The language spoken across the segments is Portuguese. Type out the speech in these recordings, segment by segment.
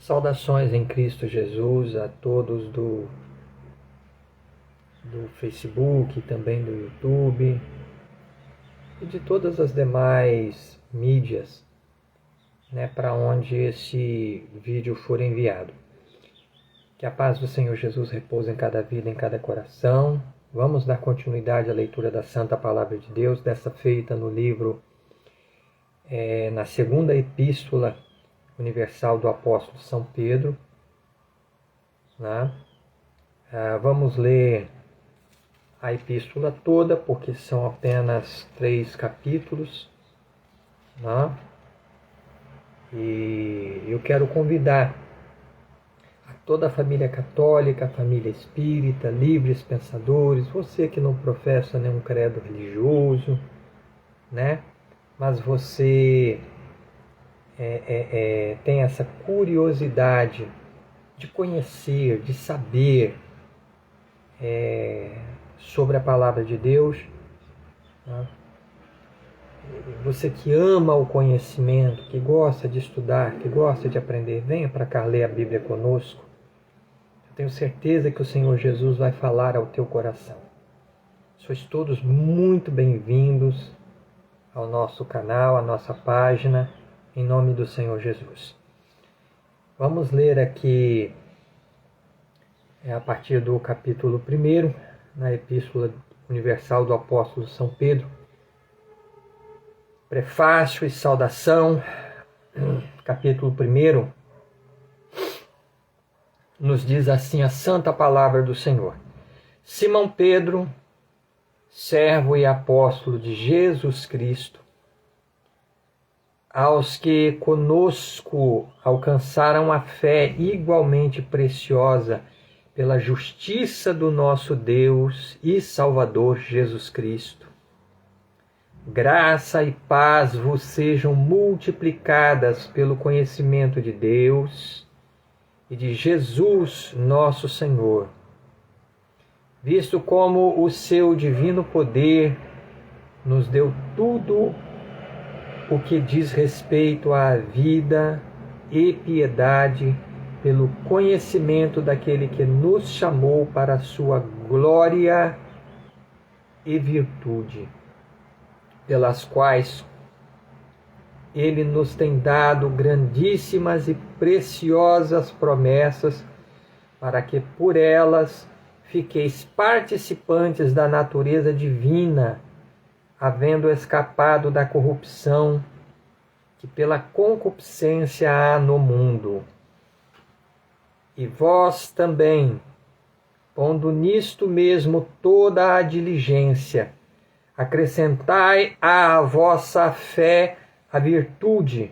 Saudações em Cristo Jesus a todos do Facebook, também do YouTube e de todas as demais mídias, para onde esse vídeo for enviado. Que a paz do Senhor Jesus repouse em cada vida, em cada coração. Vamos dar continuidade à leitura da Santa Palavra de Deus, dessa feita no livro, na segunda epístola universal do apóstolo São Pedro. Vamos ler a epístola toda, porque são apenas 3 capítulos. E eu quero convidar a toda a família católica, a família espírita, livres pensadores, você que não professa nenhum credo religioso, mas você tem essa curiosidade de conhecer, de saber sobre a Palavra de Deus, Você que ama o conhecimento, que gosta de estudar, que gosta de aprender, venha para cá ler a Bíblia conosco. Eu tenho certeza que o Senhor Jesus vai falar ao teu coração. Sois todos muito bem-vindos ao nosso canal, à nossa página, em nome do Senhor Jesus. Vamos ler aqui a partir do capítulo 1, na Epístola Universal do Apóstolo São Pedro. Prefácio e saudação. Capítulo 1 nos diz assim a santa palavra do Senhor. Simão Pedro, servo e apóstolo de Jesus Cristo, aos que conosco alcançaram a fé igualmente preciosa pela justiça do nosso Deus e Salvador Jesus Cristo. Graça e paz vos sejam multiplicadas pelo conhecimento de Deus e de Jesus nosso Senhor, visto como o seu divino poder nos deu tudo o que diz respeito à vida e piedade pelo conhecimento daquele que nos chamou para a sua glória e virtude, pelas quais Ele nos tem dado grandíssimas e preciosas promessas, para que por elas fiqueis participantes da natureza divina, havendo escapado da corrupção que pela concupiscência há no mundo. E vós também, pondo nisto mesmo toda a diligência, acrescentai à vossa fé a virtude,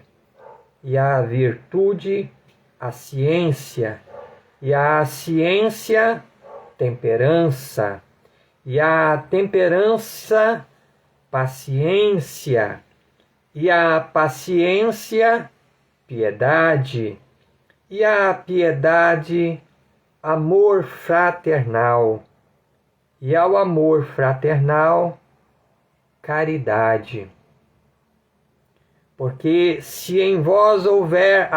e à virtude a ciência, e à ciência temperança, e à temperança paciência, e à paciência piedade, e à piedade amor fraternal, e ao amor fraternal caridade. Porque se em vós houver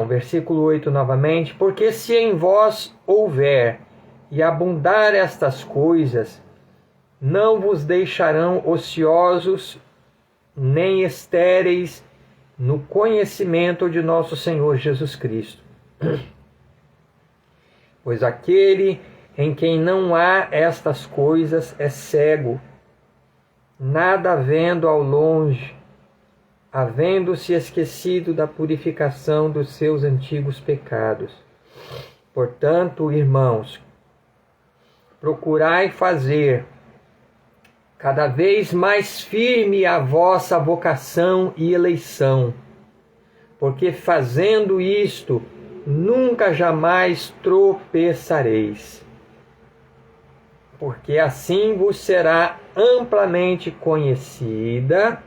versículo 8 novamente. Porque se em vós houver e abundar estas coisas, não vos deixarão ociosos nem estéreis no conhecimento de nosso Senhor Jesus Cristo. Pois aquele em quem não há estas coisas é cego, nada vendo ao longe, havendo-se esquecido da purificação dos seus antigos pecados. Portanto, irmãos, procurai fazer cada vez mais firme a vossa vocação e eleição, porque fazendo isto, nunca jamais tropeçareis. Porque assim vos será amplamente conhecida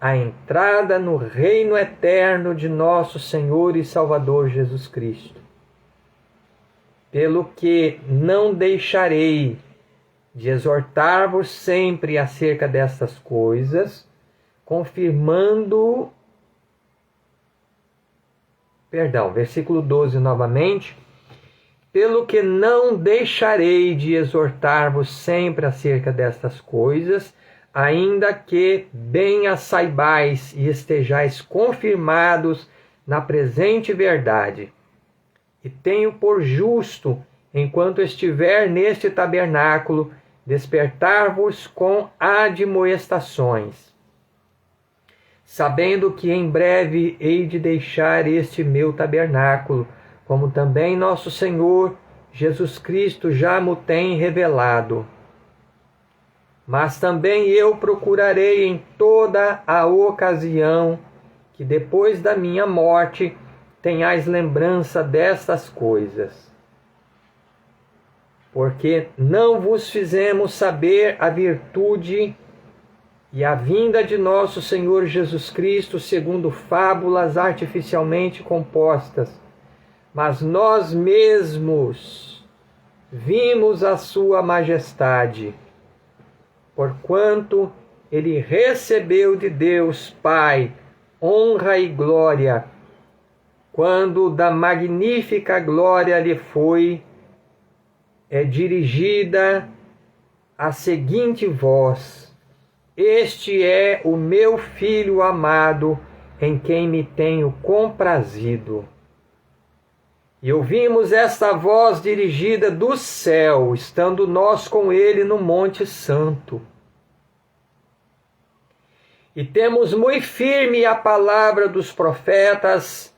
a entrada no reino eterno de nosso Senhor e Salvador Jesus Cristo. Pelo que não deixarei de exortar-vos sempre acerca destas coisas, confirmando, versículo 12 novamente, pelo que não deixarei de exortar-vos sempre acerca destas coisas, ainda que bem as saibais e estejais confirmados na presente verdade. E tenho por justo, enquanto estiver neste tabernáculo, despertar-vos com admoestações, sabendo que em breve hei de deixar este meu tabernáculo, como também nosso Senhor Jesus Cristo já mo tem revelado. Mas também eu procurarei em toda a ocasião que depois da minha morte tenhais lembrança destas coisas. Porque não vos fizemos saber a virtude e a vinda de nosso Senhor Jesus Cristo segundo fábulas artificialmente compostas, mas nós mesmos vimos a sua majestade, porquanto ele recebeu de Deus Pai honra e glória, quando da magnífica glória lhe foi dirigida a seguinte voz: Este é o meu Filho amado, em quem me tenho comprazido. E ouvimos esta voz dirigida do céu, estando nós com ele no Monte Santo. E temos muito firme a palavra dos profetas,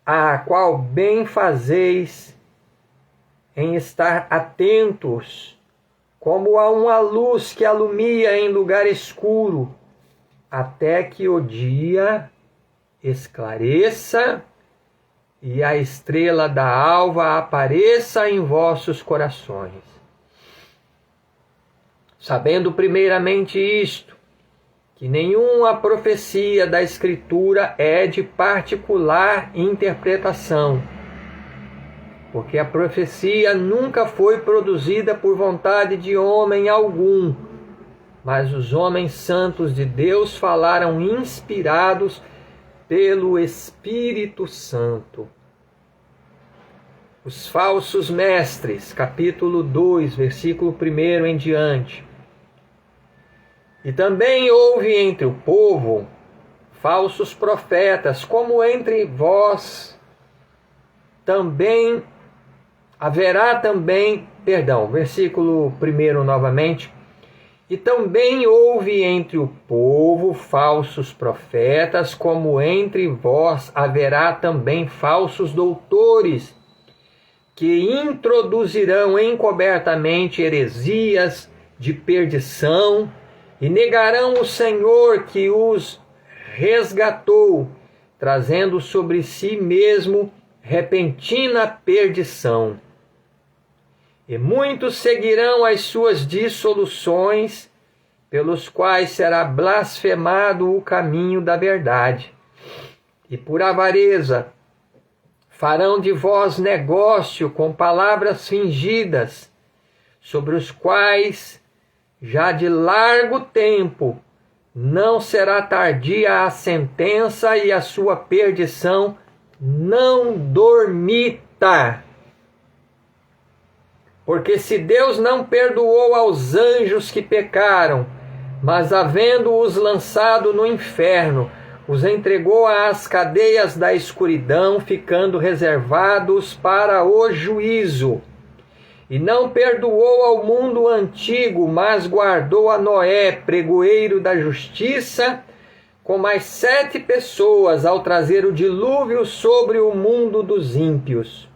a qual bem fazeis em estar atentos, como a uma luz que alumia em lugar escuro, até que o dia esclareça e a estrela da alva apareça em vossos corações. Sabendo primeiramente isto, que nenhuma profecia da Escritura é de particular interpretação, porque a profecia nunca foi produzida por vontade de homem algum, mas os homens santos de Deus falaram inspirados pelo Espírito Santo. Os falsos mestres, capítulo 2, versículo 1 em diante. E também houve entre o povo falsos profetas, como entre vós também haverá também, versículo 1 novamente. E também houve entre o povo falsos profetas, como entre vós haverá também falsos doutores, que introduzirão encobertamente heresias de perdição, e negarão o Senhor que os resgatou, trazendo sobre si mesmo repentina perdição. E muitos seguirão as suas dissoluções, pelos quais será blasfemado o caminho da verdade. E por avareza farão de vós negócio com palavras fingidas, sobre os quais já de largo tempo não será tardia a sentença e a sua perdição não dormita. Porque se Deus não perdoou aos anjos que pecaram, mas havendo-os lançado no inferno, os entregou às cadeias da escuridão, ficando reservados para o juízo. E não perdoou ao mundo antigo, mas guardou a Noé, pregoeiro da justiça, com mais 7 pessoas, ao trazer o dilúvio sobre o mundo dos ímpios.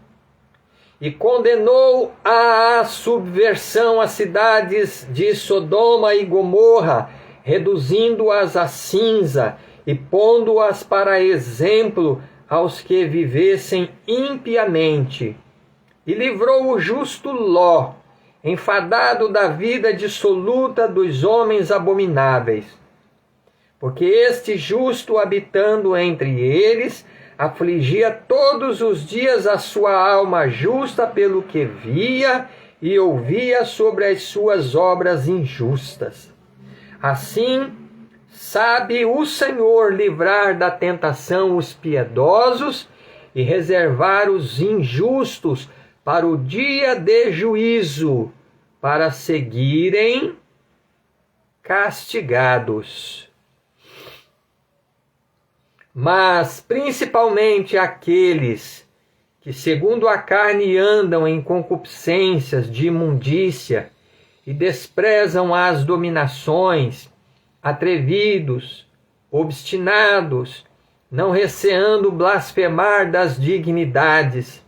E condenou à subversão as cidades de Sodoma e Gomorra, reduzindo-as a cinza e pondo-as para exemplo aos que vivessem impiamente. E livrou o justo Ló, enfadado da vida dissoluta dos homens abomináveis. Porque este justo, habitando entre eles, afligia todos os dias a sua alma justa pelo que via e ouvia sobre as suas obras injustas. Assim, Sabe o Senhor livrar da tentação os piedosos e reservar os injustos para o dia de juízo, para seguirem castigados. Mas principalmente aqueles que segundo a carne andam em concupiscências de imundícia e desprezam as dominações, atrevidos, obstinados, não receando blasfemar das dignidades,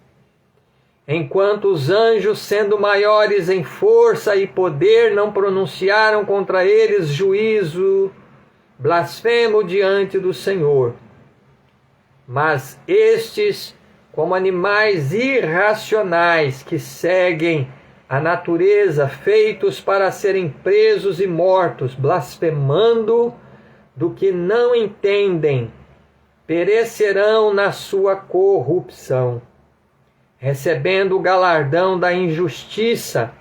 enquanto os anjos, sendo maiores em força e poder, não pronunciaram contra eles juízo blasfemo diante do Senhor. Mas estes, como animais irracionais que seguem a natureza, feitos para serem presos e mortos, blasfemando do que não entendem, perecerão na sua corrupção, recebendo o galardão da injustiça,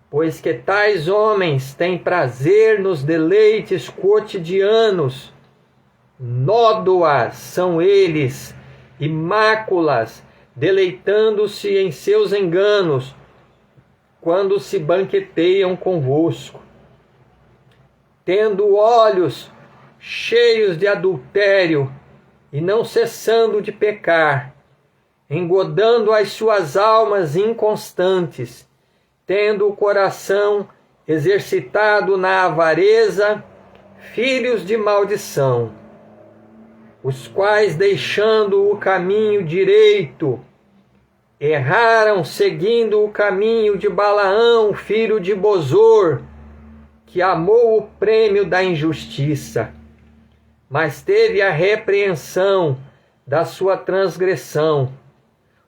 pois que tais homens têm prazer nos deleites cotidianos. Nódoas são eles e máculas, deleitando-se em seus enganos, quando se banqueteiam convosco, tendo olhos cheios de adultério e não cessando de pecar, engodando as suas almas inconstantes, tendo o coração exercitado na avareza, filhos de maldição, os quais, deixando o caminho direito, erraram seguindo o caminho de Balaão, filho de Bosor, que amou o prêmio da injustiça, mas teve a repreensão da sua transgressão.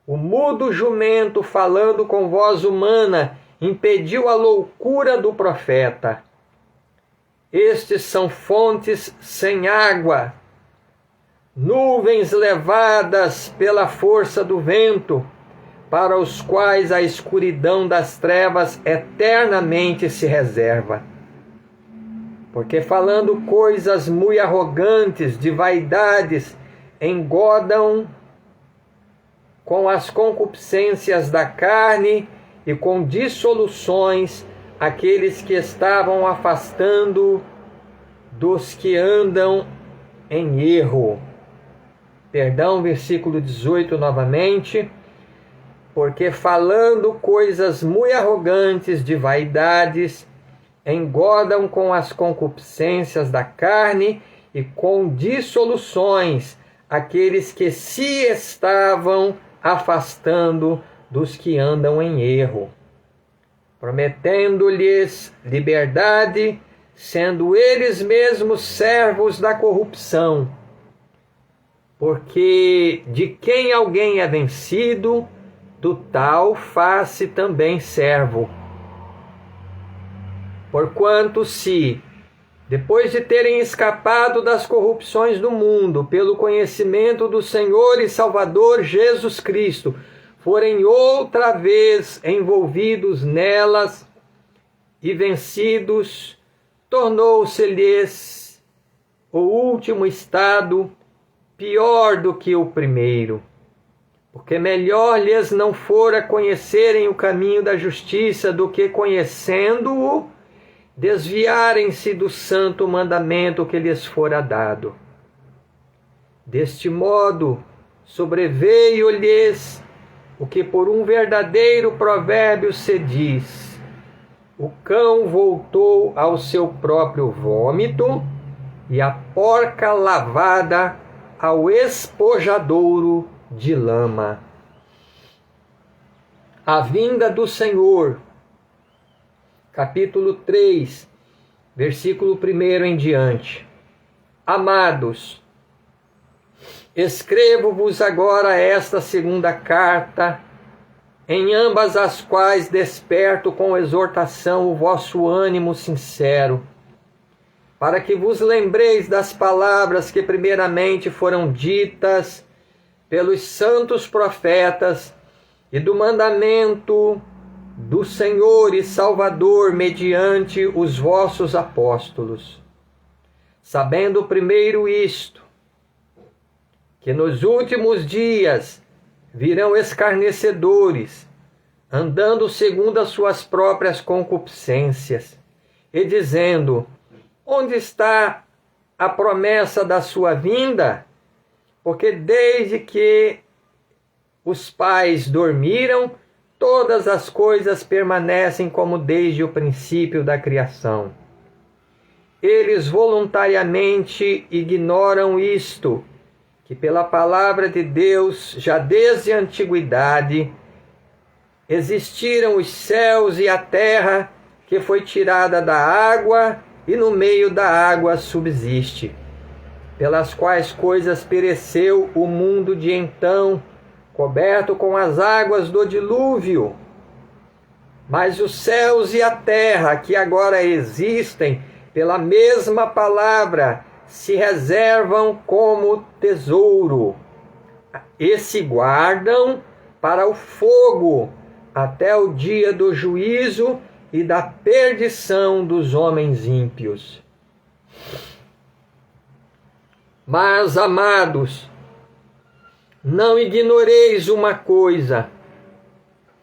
O mudo jumento, falando com voz humana, impediu a loucura do profeta. Estes são fontes sem água, nuvens levadas pela força do vento, para os quais a escuridão das trevas eternamente se reserva. Porque falando coisas muito arrogantes, de vaidades, engodam com as concupiscências da carne e com dissoluções aqueles que estavam afastando dos que andam em erro. Perdão, versículo 18 novamente. Porque falando coisas muito arrogantes, de vaidades, engodam com as concupiscências da carne e com dissoluções aqueles que se estavam afastando dos que andam em erro, prometendo-lhes liberdade, sendo eles mesmos servos da corrupção. Porque de quem alguém é vencido, do tal faz-se também servo. Porquanto se, depois de terem escapado das corrupções do mundo, pelo conhecimento do Senhor e Salvador Jesus Cristo, forem outra vez envolvidos nelas e vencidos, tornou-se-lhes o último estado pior do que o primeiro. Porque melhor lhes não fora conhecerem o caminho da justiça do que, conhecendo-o, desviarem-se do santo mandamento que lhes fora dado. Deste modo, sobreveio-lhes o que por um verdadeiro provérbio se diz: o cão voltou ao seu próprio vômito, e a porca lavada ao espojadouro de lama. A vinda do Senhor, capítulo 3, versículo 1 em diante. Amados, escrevo-vos agora esta segunda carta, em ambas as quais desperto com exortação o vosso ânimo sincero, para que vos lembreis das palavras que primeiramente foram ditas pelos santos profetas e do mandamento do Senhor e Salvador mediante os vossos apóstolos. sabendo primeiro isto, que nos últimos dias virão escarnecedores, andando segundo as suas próprias concupiscências, e dizendo: onde está a promessa da sua vinda? Porque desde que os pais dormiram, todas as coisas permanecem como desde o princípio da criação. Eles voluntariamente ignoram isto, que pela palavra de Deus, já desde a antiguidade, existiram os céus e a terra, que foi tirada da água e no meio da água subsiste, pelas quais coisas pereceu o mundo de então, coberto com as águas do dilúvio. Mas os céus e a terra, que agora existem, pela mesma palavra, se reservam como tesouro, e se guardam para o fogo, até o dia do juízo e da perdição dos homens ímpios. Mas, amados, não ignoreis uma coisa,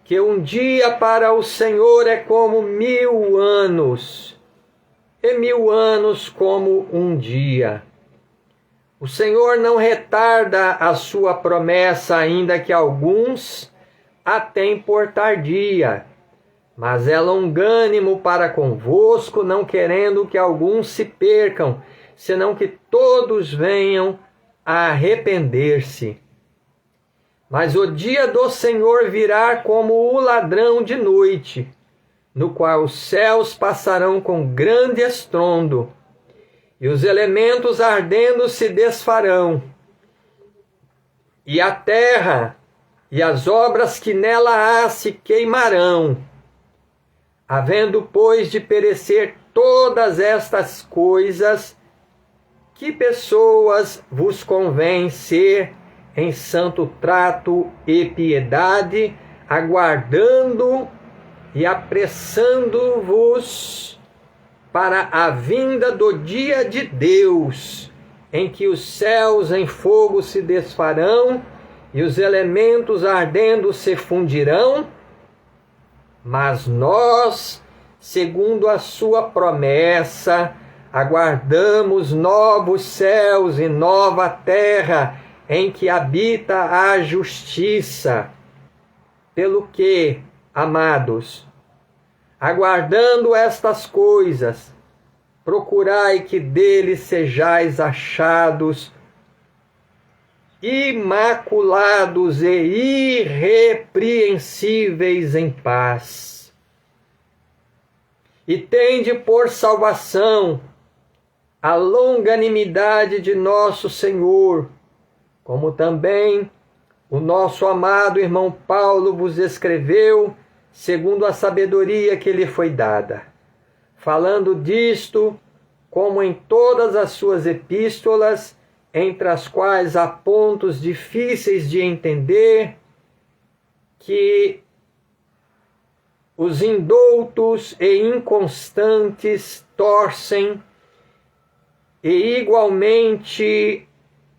que um dia para o Senhor é como 1000 anos, e 1000 anos como um dia. O Senhor não retarda a sua promessa, ainda que alguns a têm por tardia, mas é longânimo para convosco, não querendo que alguns se percam, senão que todos venham a arrepender-se. Mas o dia do Senhor virá como o ladrão de noite, no qual os céus passarão com grande estrondo, e os elementos ardendo se desfarão, e a terra e as obras que nela há se queimarão. Havendo, pois, de perecer todas estas coisas, que pessoas vos convém ser em santo trato e piedade, aguardando e apressando-vos para a vinda do dia de Deus, em que os céus em fogo se desfarão e os elementos ardendo se fundirão? Mas nós, segundo a sua promessa, aguardamos novos céus e nova terra, em que habita a justiça. Pelo que, amados, aguardando estas coisas, procurai que deles sejais achados imaculados e irrepreensíveis em paz. E tende por salvação a longanimidade de nosso Senhor, como também o nosso amado irmão Paulo vos escreveu, segundo a sabedoria que lhe foi dada, falando disto, como em todas as suas epístolas, entre as quais há pontos difíceis de entender, que os indoutos e inconstantes torcem, e igualmente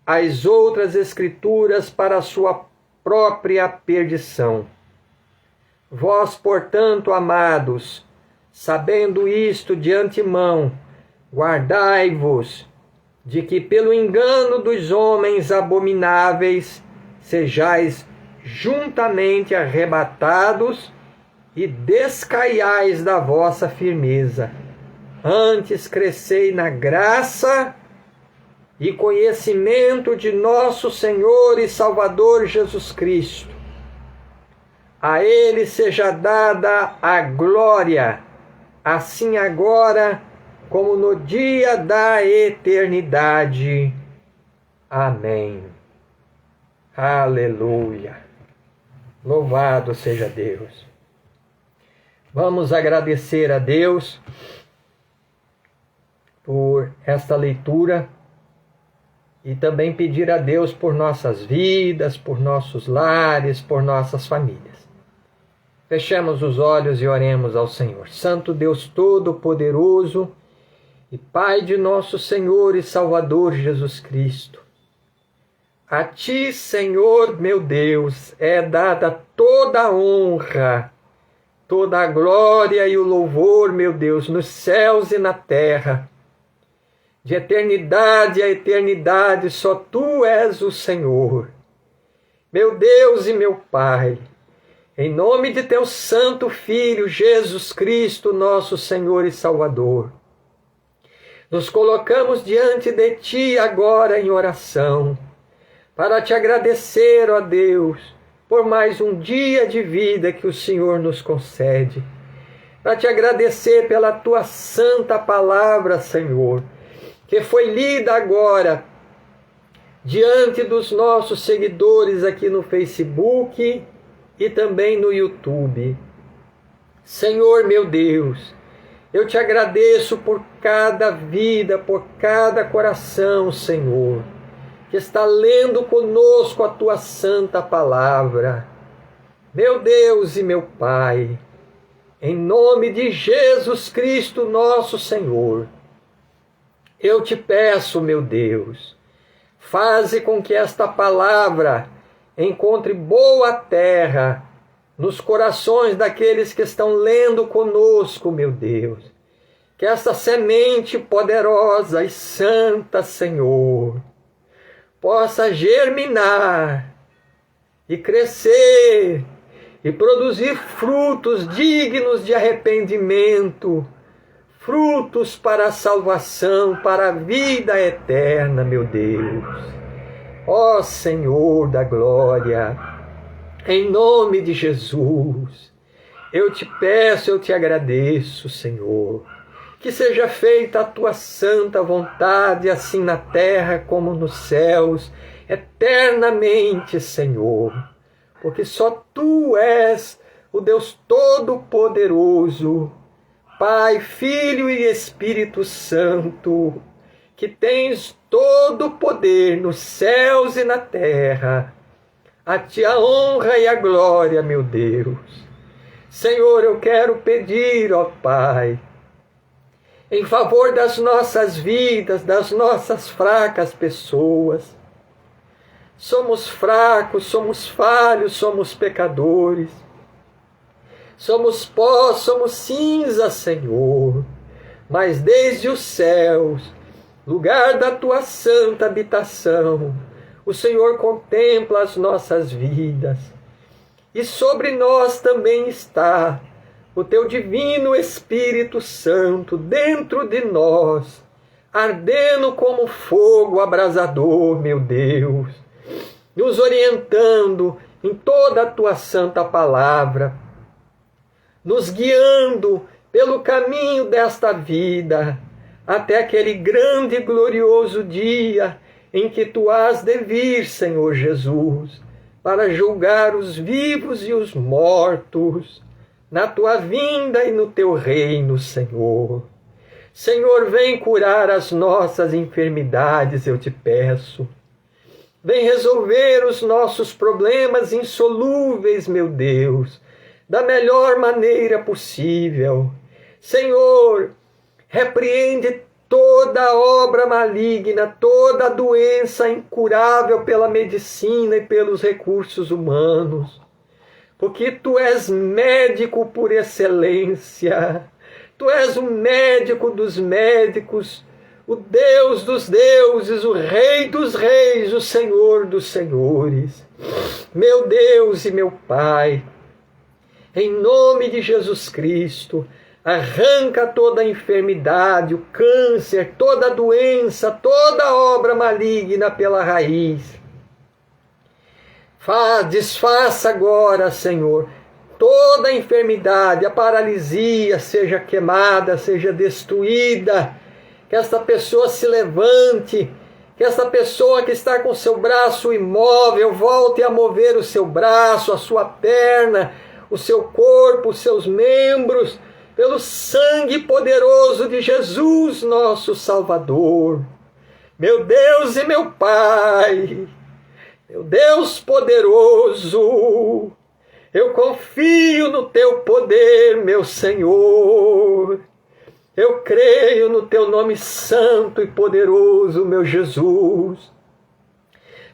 as outras escrituras para a sua própria perdição. Vós, portanto, amados, sabendo isto de antemão, guardai-vos de que pelo engano dos homens abomináveis sejais juntamente arrebatados e descaiais da vossa firmeza. Antes crescei na graça e conhecimento de nosso Senhor e Salvador Jesus Cristo. A Ele seja dada a glória, assim agora como no dia da eternidade. Amém. Aleluia. Louvado seja Deus. Vamos agradecer a Deus por esta leitura e também pedir a Deus por nossas vidas, por nossos lares, por nossas famílias. Fechemos os olhos e oremos ao Senhor. Santo Deus Todo-Poderoso, e Pai de nosso Senhor e Salvador Jesus Cristo. A Ti, Senhor meu Deus, é dada toda a honra, toda a glória e o louvor, meu Deus, nos céus e na terra. De eternidade a eternidade, só Tu és o Senhor. Meu Deus e meu Pai, em nome de Teu Santo Filho, Jesus Cristo, nosso Senhor e Salvador, nos colocamos diante de Ti agora em oração, para Te agradecer, ó Deus, por mais um dia de vida que o Senhor nos concede, para Te agradecer pela Tua santa palavra, Senhor, que foi lida agora diante dos nossos seguidores aqui no Facebook e também no YouTube. Senhor meu Deus, eu Te agradeço por cada vida, por cada coração, Senhor, que está lendo conosco a Tua santa palavra. Meu Deus e meu Pai, em nome de Jesus Cristo, nosso Senhor, eu Te peço, meu Deus, faze com que esta palavra encontre boa terra nos corações daqueles que estão lendo conosco, meu Deus. Que essa semente poderosa e santa, Senhor, possa germinar e crescer e produzir frutos dignos de arrependimento, frutos para a salvação, para a vida eterna, meu Deus. Ó Senhor da glória, em nome de Jesus, eu Te peço, eu Te agradeço, Senhor, que seja feita a Tua santa vontade, assim na terra como nos céus, eternamente, Senhor, porque só Tu és o Deus Todo-Poderoso, Pai, Filho e Espírito Santo, que tens todo o poder nos céus e na terra. A Ti a honra e a glória, meu Deus. Senhor, eu quero pedir, ó Pai, em favor das nossas vidas, das nossas fracas pessoas. Somos fracos, somos falhos, somos pecadores. Somos pó, somos cinza, Senhor, mas desde os céus, lugar da Tua santa habitação, o Senhor contempla as nossas vidas. E sobre nós também está o Teu divino Espírito Santo dentro de nós, ardendo como fogo abrasador, meu Deus, nos orientando em toda a Tua santa palavra, nos guiando pelo caminho desta vida, até aquele grande e glorioso dia em que Tu hás de vir, Senhor Jesus, para julgar os vivos e os mortos, na Tua vinda e no Teu reino, Senhor. Senhor, vem curar as nossas enfermidades, eu Te peço. Vem resolver os nossos problemas insolúveis, meu Deus, da melhor maneira possível. Senhor, repreende toda obra maligna, toda doença incurável pela medicina e pelos recursos humanos, porque Tu és médico por excelência, Tu és o médico dos médicos, o Deus dos deuses, o Rei dos reis, o Senhor dos senhores. Meu Deus e meu Pai, em nome de Jesus Cristo, arranca toda a enfermidade, o câncer, toda a doença, toda obra maligna pela raiz. Desfaça agora, Senhor, toda a enfermidade, a paralisia seja queimada, seja destruída, que esta pessoa se levante, que esta pessoa que está com seu braço imóvel volte a mover o seu braço, a sua perna, o seu corpo, os seus membros, pelo sangue poderoso de Jesus, nosso Salvador. Meu Deus e meu Pai, meu Deus poderoso, eu confio no Teu poder, meu Senhor. Eu creio no teu nome santo e poderoso, meu Jesus,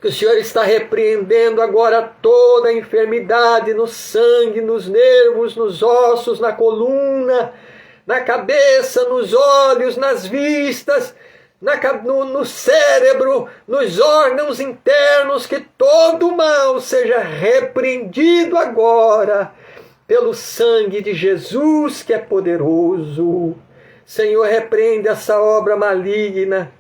que o Senhor está repreendendo agora toda a enfermidade no sangue, nos nervos, nos ossos, na coluna, na cabeça, nos olhos, nas vistas, no cérebro, nos órgãos internos, que todo mal seja repreendido agora pelo sangue de Jesus, que é poderoso. Senhor, repreende essa obra maligna,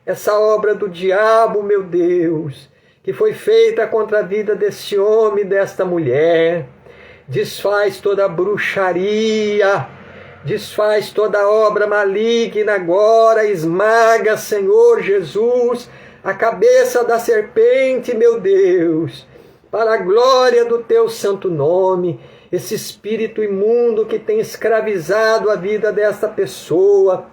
essa obra do diabo, meu Deus, que foi feita contra a vida desse homem, desta mulher. Desfaz toda a bruxaria, desfaz toda obra maligna agora, esmaga, Senhor Jesus, a cabeça da serpente, meu Deus, para a glória do teu santo nome. Esse espírito imundo que tem escravizado a vida dessa pessoa,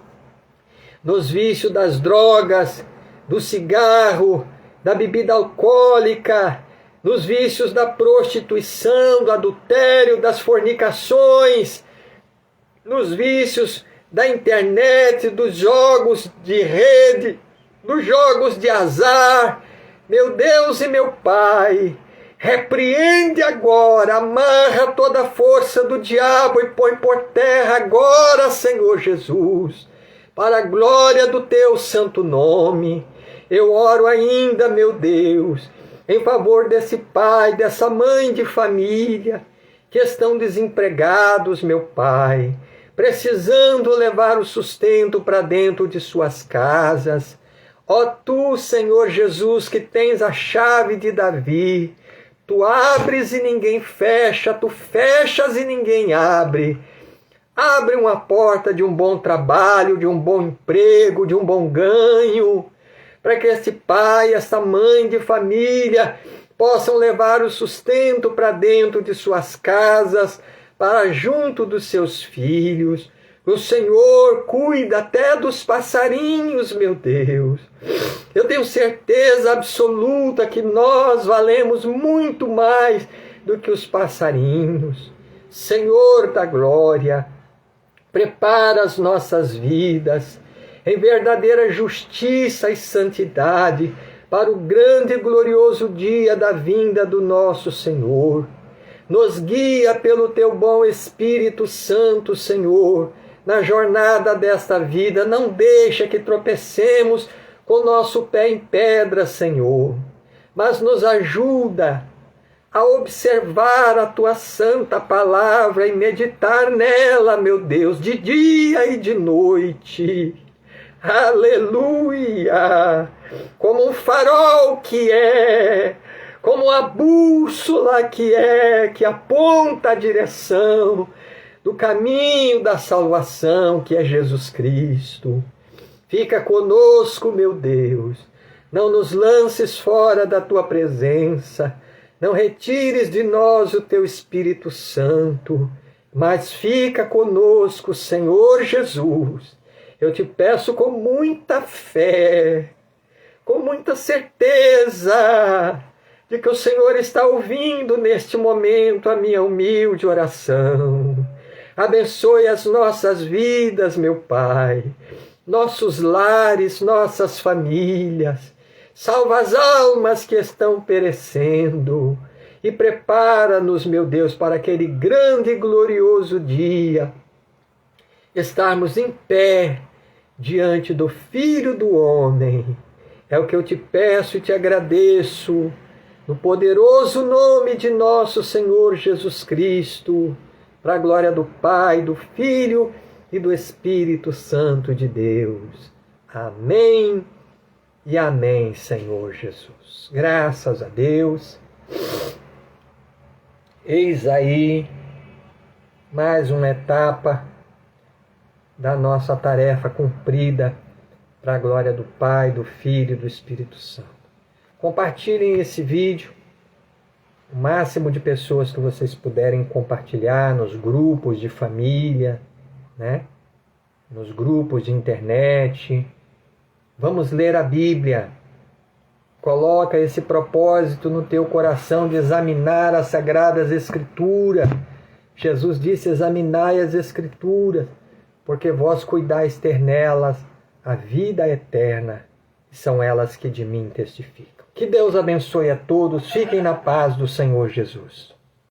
nos vícios das drogas, do cigarro, da bebida alcoólica, nos vícios da prostituição, do adultério, das fornicações, nos vícios da internet, dos jogos de rede, dos jogos de azar. Meu Deus e meu Pai, repreende agora, amarra toda a força do diabo e põe por terra agora, Senhor Jesus, para a glória do teu santo nome. Eu oro ainda, meu Deus, em favor desse pai, dessa mãe de família, que estão desempregados, meu Pai, precisando levar o sustento para dentro de suas casas. Ó tu, Senhor Jesus, que tens a chave de Davi, tu abres e ninguém fecha, tu fechas e ninguém abre. Abre uma porta de um bom trabalho, de um bom emprego, de um bom ganho, para que este pai, esta mãe de família possam levar o sustento para dentro de suas casas, para junto dos seus filhos. O Senhor cuida até dos passarinhos, meu Deus. Eu tenho certeza absoluta que nós valemos muito mais do que os passarinhos. Senhor da glória, prepara as nossas vidas em verdadeira justiça e santidade para o grande e glorioso dia da vinda do nosso Senhor. Nos guia pelo teu bom Espírito Santo, Senhor, na jornada desta vida. Não deixa que tropecemos com o nosso pé em pedra, Senhor, mas nos ajuda a observar a tua santa palavra e meditar nela, meu Deus, de dia e de noite. Aleluia! Como um farol que é, como a bússola que é, que aponta a direção do caminho da salvação, que é Jesus Cristo. Fica conosco, meu Deus. Não nos lances fora da tua presença. Não retires de nós o teu Espírito Santo, mas fica conosco, Senhor Jesus. Eu te peço com muita fé, com muita certeza de que o Senhor está ouvindo neste momento a minha humilde oração. Abençoe as nossas vidas, meu Pai, nossos lares, nossas famílias. Salva as almas que estão perecendo e prepara-nos, meu Deus, para aquele grande e glorioso dia, estarmos em pé diante do Filho do Homem. É o que eu te peço e te agradeço, no poderoso nome de nosso Senhor Jesus Cristo, para a glória do Pai, do Filho e do Espírito Santo de Deus. Amém e amém, Senhor Jesus. Graças a Deus. Eis aí mais uma etapa da nossa tarefa cumprida para a glória do Pai, do Filho e do Espírito Santo. Compartilhem esse vídeo, o máximo de pessoas que vocês puderem compartilhar nos grupos de família, né? Nos grupos de internet. Vamos ler a Bíblia. Coloca esse propósito no teu coração de examinar as Sagradas Escrituras. Jesus disse: examinai as Escrituras, porque vós cuidais ter nelas a vida eterna, e são elas que de mim testificam. Que Deus abençoe a todos, fiquem na paz do Senhor Jesus.